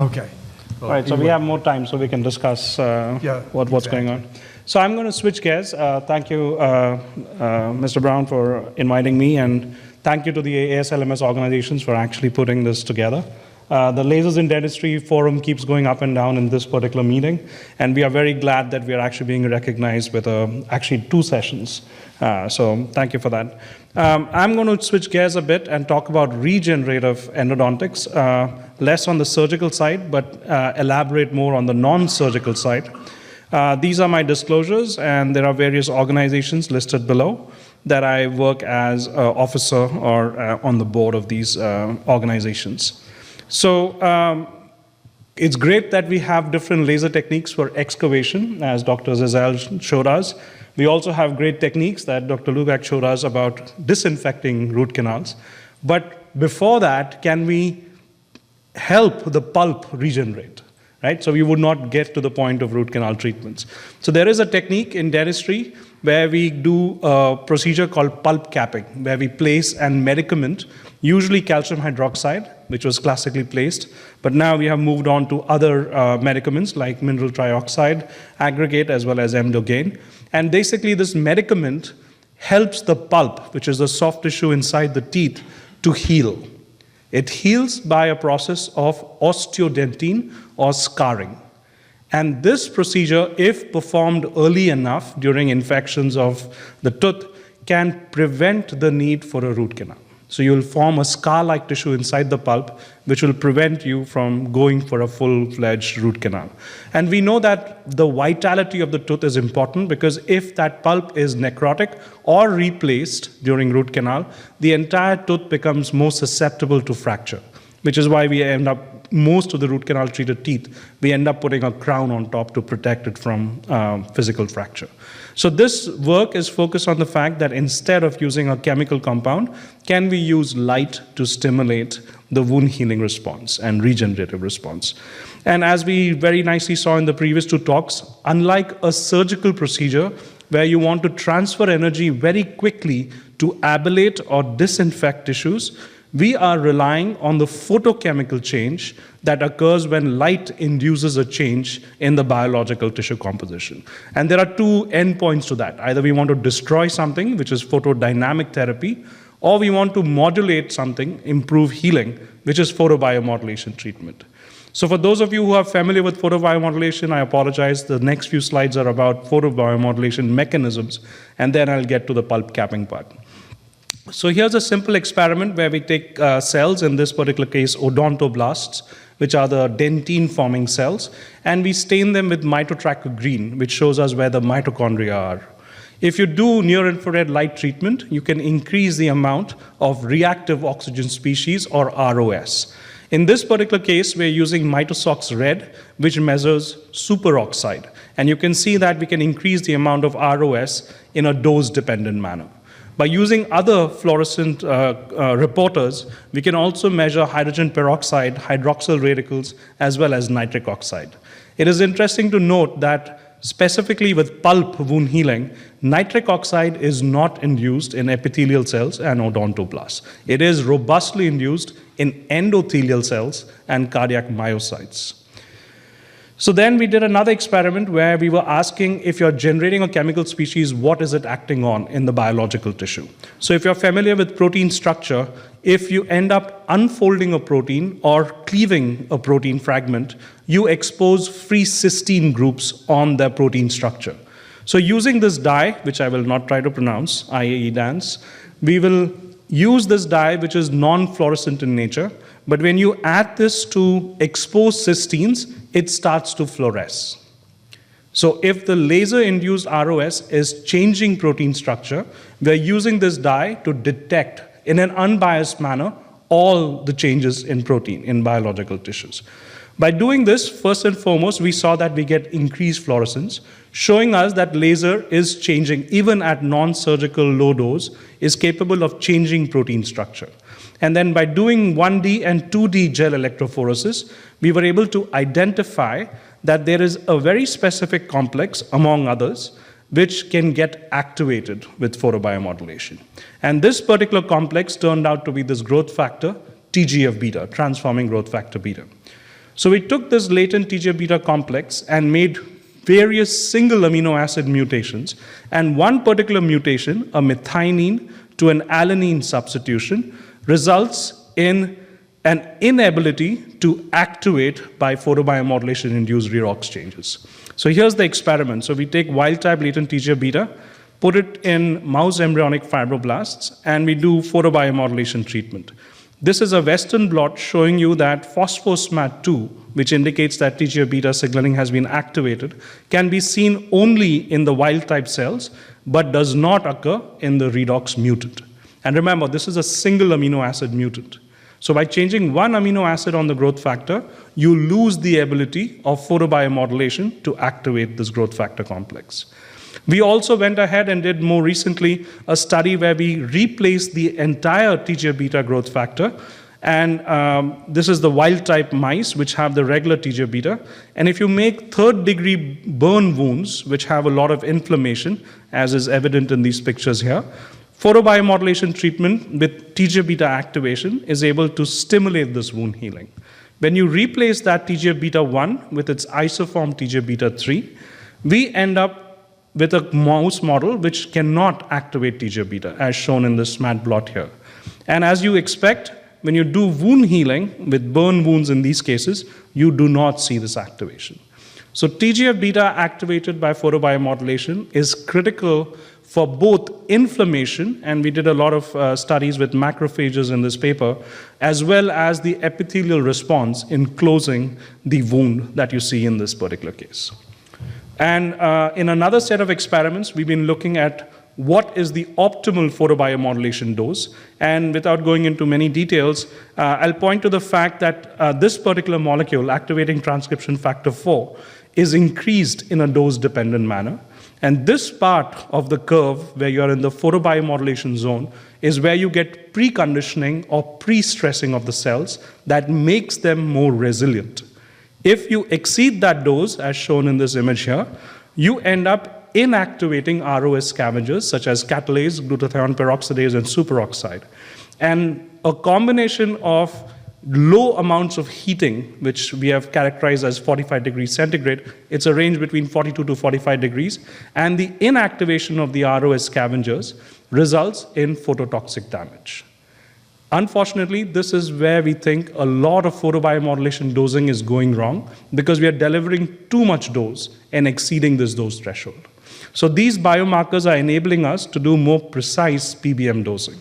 Okay. All right, so we have more time so we can discuss what's going on. So I'm going to switch gears. Thank you, Mr. Brown, for inviting me, and thank you to the ASLMS organizations for actually putting this together. The Lasers in Dentistry Forum keeps going up and down in this particular meeting, and we are very glad that we are actually being recognized with actually 2 sessions. So thank you for that. I'm going to switch gears a bit and talk about regenerative endodontics, less on the surgical side, but elaborate more on the non-surgical side. These are my disclosures, and there are various organizations listed below that I work as an officer or on the board of these organizations. So it's great that we have different laser techniques for excavation, as Dr. Zizal showed us. We also have great techniques that Dr. Luback showed us about disinfecting root canals. But before that, can we help the pulp regenerate? Right? So we would not get to the point of root canal treatments. So there is a technique in dentistry where we do a procedure called pulp capping, where we place an medicament, usually calcium hydroxide, which was classically placed, but now we have moved on to other medicaments like mineral trioxide, aggregate, as well as Emdogain. And basically this medicament helps the pulp, which is the soft tissue inside the teeth, to heal. It heals by a process of osteodentin or scarring. And this procedure, if performed early enough during infections of the tooth, can prevent the need for a root canal. So you'll form a scar-like tissue inside the pulp, which will prevent you from going for a full-fledged root canal. And we know that the vitality of the tooth is important because if that pulp is necrotic or replaced during root canal, the entire tooth becomes more susceptible to fracture, which is why we end up, most of the root canal treated teeth, we end up putting a crown on top to protect it from physical fracture. So this work is focused on the fact that instead of using a chemical compound, can we use light to stimulate the wound healing response and regenerative response? And as we very nicely saw in the previous 2 talks, unlike a surgical procedure where you want to transfer energy very quickly to ablate or disinfect tissues, we are relying on the photochemical change that occurs when light induces a change in the biological tissue composition. And there are 2 endpoints to that. Either we want to destroy something, which is photodynamic therapy, or we want to modulate something, improve healing, which is photobiomodulation treatment. So for those of you who are familiar with photobiomodulation, I apologize. The next few slides are about photobiomodulation mechanisms, and then I'll get to the pulp capping part. So here's a simple experiment where we take cells, in this particular case odontoblasts, which are the dentine-forming cells, and we stain them with mitotracker green, which shows us where the mitochondria are. If you do near-infrared light treatment, you can increase the amount of reactive oxygen species, or ROS. In this particular case, we're using Mitosox red, which measures superoxide. And you can see that we can increase the amount of ROS in a dose-dependent manner. By using other fluorescent reporters, we can also measure hydrogen peroxide, hydroxyl radicals, as well as nitric oxide. It is interesting to note that specifically with pulp wound healing, nitric oxide is not induced in epithelial cells and odontoblasts. It is robustly induced in endothelial cells and cardiac myocytes. So then we did another experiment where we were asking if you're generating a chemical species, what is it acting on in the biological tissue? So if you're familiar with protein structure, if you end up unfolding a protein or cleaving a protein fragment, you expose free cysteine groups on the protein structure. So using this dye, which I will not try to pronounce, IAE dance, we will use this dye, which is non-fluorescent in nature, but when you add this to exposed cysteines, it starts to fluoresce. So if the laser-induced ROS is changing protein structure, we're using this dye to detect, in an unbiased manner, all the changes in protein in biological tissues. By doing this, first and foremost, we saw that we get increased fluorescence, showing us that laser is changing, even at non-surgical low dose, is capable of changing protein structure. And then by doing 1D and 2D gel electrophoresis, we were able to identify that there is a very specific complex, among others, which can get activated with photobiomodulation. And this particular complex turned out to be this growth factor, TGF-beta, transforming growth factor beta. So we took this latent TGF-beta complex and made various single amino acid mutations, and one particular mutation, a methionine to an alanine substitution, results in an inability to activate by photobiomodulation-induced redox changes. So here's the experiment. So we take wild-type latent TGF-beta, put it in mouse embryonic fibroblasts, and we do photobiomodulation treatment. This is a Western blot showing you that phosphosmat2, which indicates that TGF-beta signaling has been activated, can be seen only in the wild-type cells, but does not occur in the redox mutant. And remember, this is a single amino acid mutant. So by changing one amino acid on the growth factor, you lose the ability of photobiomodulation to activate this growth factor complex. We also went ahead and did more recently a study where we replaced the entire TGF-beta growth factor. And this is the wild-type mice, which have the regular TGF-beta. And if you make third-degree burn wounds, which have a lot of inflammation, as is evident in these pictures here, photobiomodulation treatment with TGF-beta activation is able to stimulate this wound healing. When you replace that TGF-beta1 with its isoform TGF-beta3, we end up with a mouse model which cannot activate TGF-beta, as shown in this SMAT blot here. And as you expect, when you do wound healing with burn wounds in these cases, you do not see this activation. So TGF-beta activated by photobiomodulation is critical for both inflammation, and we did a lot of studies with macrophages in this paper, as well as the epithelial response in closing the wound that you see in this particular case. And in another set of experiments, we've been looking at what is the optimal photobiomodulation dose. And without going into many details, I'll point to the fact that this particular molecule, activating transcription factor 4, is increased in a dose-dependent manner. And this part of the curve, where you're in the photobiomodulation zone, is where you get preconditioning or pre-stressing of the cells that makes them more resilient. If you exceed that dose, as shown in this image here, you end up inactivating ROS scavengers, such as catalase, glutathione peroxidase, and superoxide. And a combination of low amounts of heating, which we have characterized as 45 degrees centigrade, it's a range between 42 to 45 degrees, and the inactivation of the ROS scavengers results in phototoxic damage. Unfortunately, this is where we think a lot of photobiomodulation dosing is going wrong, because we are delivering too much dose and exceeding this dose threshold. So these biomarkers are enabling us to do more precise PBM dosing.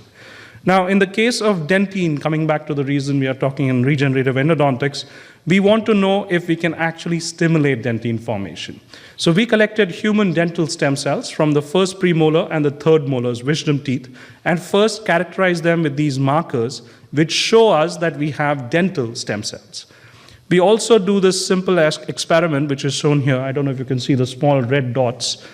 Now, in the case of dentine, coming back to the reason we are talking in regenerative endodontics, we want to know if we can actually stimulate dentine formation. So we collected human dental stem cells from the first premolar and the third molars, wisdom teeth, and first characterized them with these markers, which show us that we have dental stem cells. We also do this simple experiment, which is shown here. I don't know if you can see the small red dots.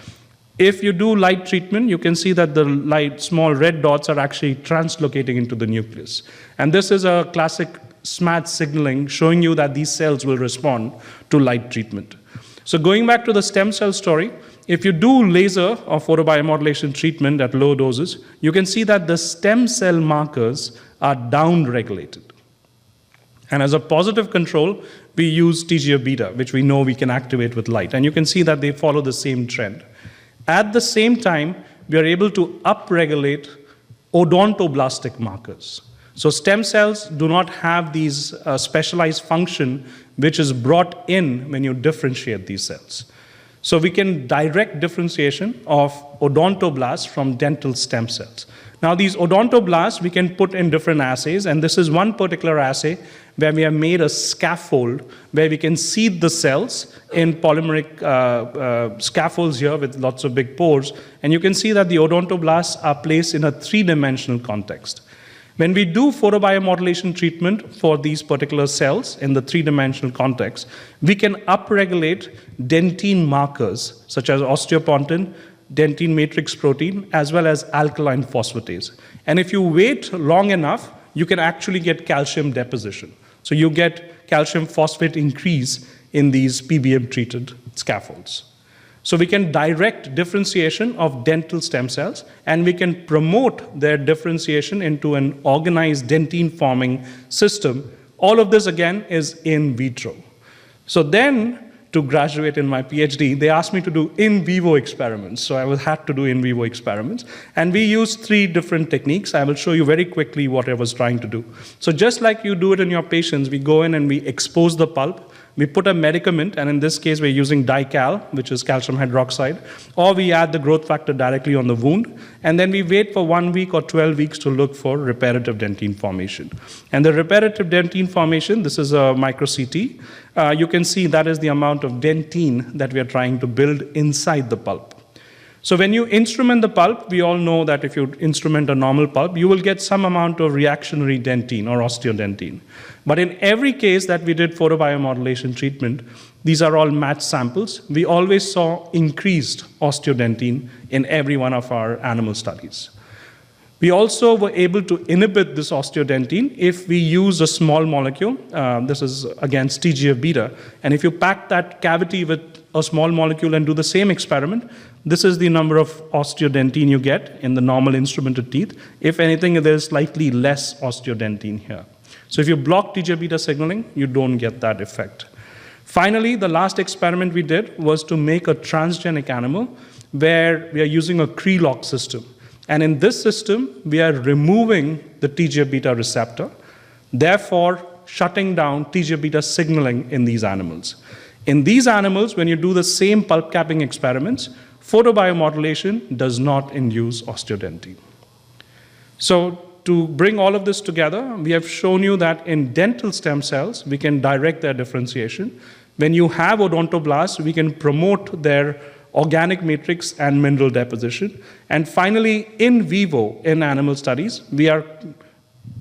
If you do light treatment, you can see that the small red dots are actually translocating into the nucleus. And this is a classic SMAT signaling showing you that these cells will respond to light treatment. So going back to the stem cell story, if you do laser or photobiomodulation treatment at low doses, you can see that the stem cell markers are down-regulated. And as a positive control, we use TGF-beta, which we know we can activate with light. And you can see that they follow the same trend. At the same time, we are able to upregulate odontoblastic markers. So stem cells do not have these specialized function which is brought in when you differentiate these cells. So we can direct differentiation of odontoblasts from dental stem cells. Now these odontoblasts we can put in different assays, and this is one particular assay where we have made a scaffold where we can seed the cells in polymeric scaffolds here with lots of big pores, and you can see that the odontoblasts are placed in a three-dimensional context. When we do photobiomodulation treatment for these particular cells in the three-dimensional context, we can upregulate dentine markers such as osteopontin, dentine matrix protein, as well as alkaline phosphatase. And if you wait long enough, you can actually get calcium deposition. So you get calcium phosphate increase in these PBM-treated scaffolds. So we can direct differentiation of dental stem cells, and we can promote their differentiation into an organized dentine-forming system. All of this, again, is in vitro. So then, to graduate in my PhD, they asked me to do in vivo experiments. So I had to do in vivo experiments. And we used 3 different techniques. I will show you very quickly what I was trying to do. So just like you do it in your patients, we go in and we expose the pulp. We put a medicament, and in this case, we're using dical, which is calcium hydroxide, or we add the growth factor directly on the wound, and then we wait for 1 week or 12 weeks to look for reparative dentine formation. And the reparative dentine formation, this is a micro-CT. You can see that is the amount of dentine that we are trying to build inside the pulp. So when you instrument the pulp, we all know that if you instrument a normal pulp, you will get some amount of reactionary dentine or osteodentine. But in every case that we did photobiomodulation treatment, these are all matched samples. We always saw increased osteodentine in every one of our animal studies. We also were able to inhibit this osteodentine if we use a small molecule. This is against TGF-beta. And if you pack that cavity with a small molecule and do the same experiment, this is the number of osteodentine you get in the normal instrumented teeth. If anything, there's slightly less osteodentine here. So if you block TGF-beta signaling, you don't get that effect. Finally, the last experiment we did was to make a transgenic animal where we are using a Kree-lock system. And in this system, we are removing the TGF-beta receptor, therefore shutting down TGF-beta signaling in these animals. In these animals, when you do the same pulp capping experiments, photobiomodulation does not induce osteodentine. So to bring all of this together, we have shown you that in dental stem cells, we can direct their differentiation. When you have odontoblasts, we can promote their organic matrix and mineral deposition. And finally, in vivo, in animal studies, we are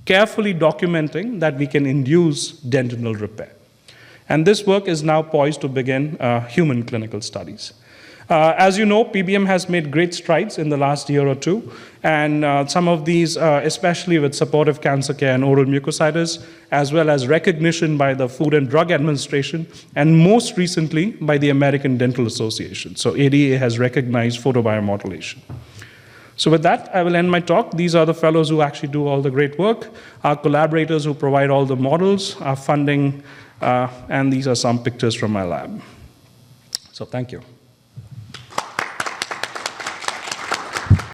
carefully documenting that we can induce dentinal repair. And this work is now poised to begin human clinical studies. As you know, PBM has made great strides in the last year or two, and some of these, especially with supportive cancer care and oral mucositis, as well as recognition by the Food and Drug Administration, and most recently by the American Dental Association. So ADA has recognized photobiomodulation. So with that, I will end my talk. These are the fellows who actually do all the great work, our collaborators who provide all the models, our funding, and these are some pictures from my lab. So thank you.